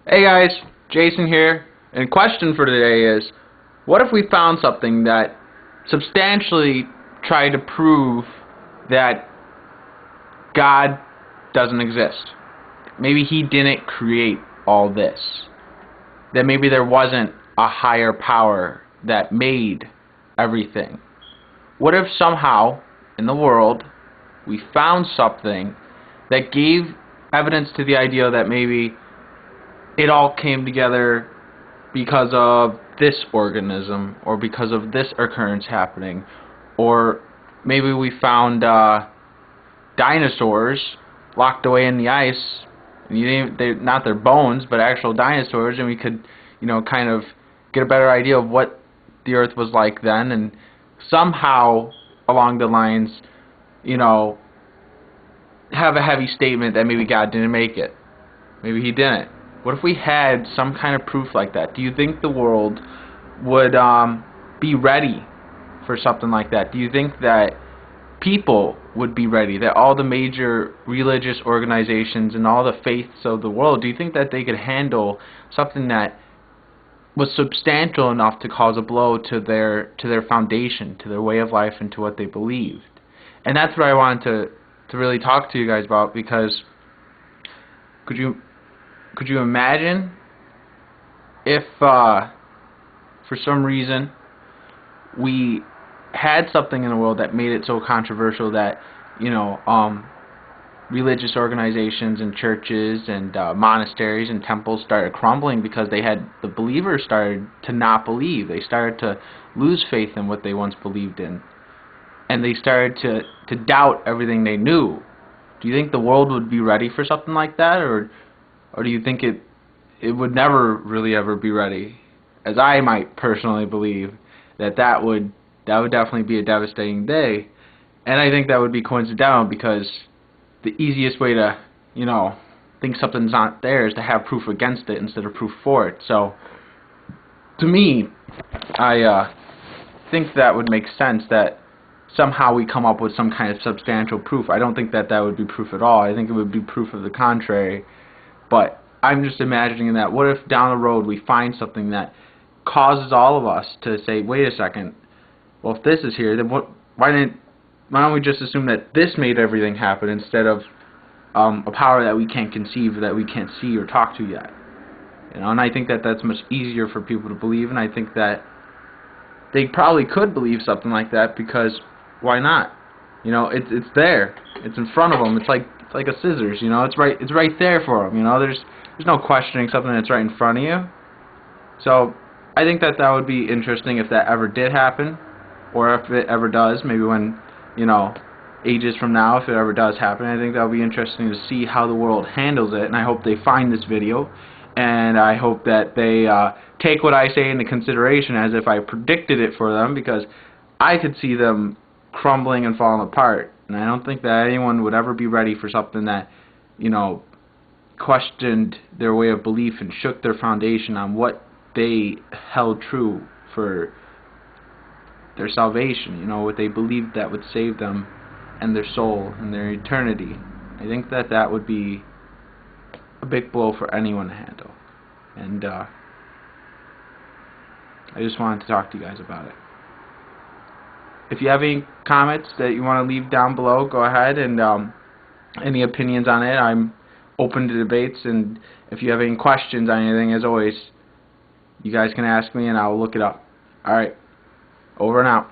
Hey guys, Jason here, and question for today is, what if we found something that substantially tried to prove that God doesn't exist? Maybe He didn't create all this. That maybe there wasn't a higher power that made everything. What if somehow, in the world, we found something that gave evidence to the idea that maybe it all came together because of this organism, or because of this occurrence happening, or maybe we found dinosaurs locked away in the ice. They're not their bones, but actual dinosaurs, and we could, kind of get a better idea of what the Earth was like then, and somehow along the lines, have a heavy statement that maybe God didn't make it. Maybe He didn't. What if we had some kind of proof like that? Do you think the world would be ready for something like that? Do you think that people would be ready, that all the major religious organizations and all the faiths of the world, do you think that they could handle something that was substantial enough to cause a blow to their foundation, to their way of life, and to what they believed? And that's what I wanted to really talk to you guys about, because could you imagine if for some reason we had something in the world that made it so controversial that religious organizations and churches and monasteries and temples started crumbling because the believers started to not believe. They started to lose faith in what they once believed in, and they started to doubt everything they knew. Do you think the world would be ready for something like that, or do you think it would never really ever be ready? As I might personally believe that would definitely be a devastating day, and I think that would be coincidental, because the easiest way to think something's not there is to have proof against it instead of proof for it. So to me, I think that would make sense, that somehow we come up with some kind of substantial proof. I don't think that would be proof at all. I think it would be proof of the contrary. But I'm just imagining that, what if down the road we find something that causes all of us to say, wait a second, well, if this is here, then why don't we just assume that this made everything happen, instead of a power that we can't conceive, that we can't see or talk to yet? And I think that that's much easier for people to believe, and I think that they probably could believe something like that, because why not? It's there. It's in front of them. It's like a scissors. It's right there for them. There's no questioning something that's right in front of you. So I think that would be interesting if that ever did happen, or if it ever does. Maybe when ages from now, if it ever does happen, I think that would be interesting to see how the world handles it. And I hope they find this video, and I hope that they take what I say into consideration as if I predicted it for them, because I could see them crumbling and falling apart, and I don't think that anyone would ever be ready for something that questioned their way of belief and shook their foundation on what they held true for their salvation, what they believed that would save them and their soul and their eternity. I think that would be a big blow for anyone to handle, and I just wanted to talk to you guys about it. If you have any comments that you want to leave down below, go ahead, and any opinions on it, I'm open to debates. And if you have any questions on anything, as always, you guys can ask me and I'll look it up. Alright, over and out.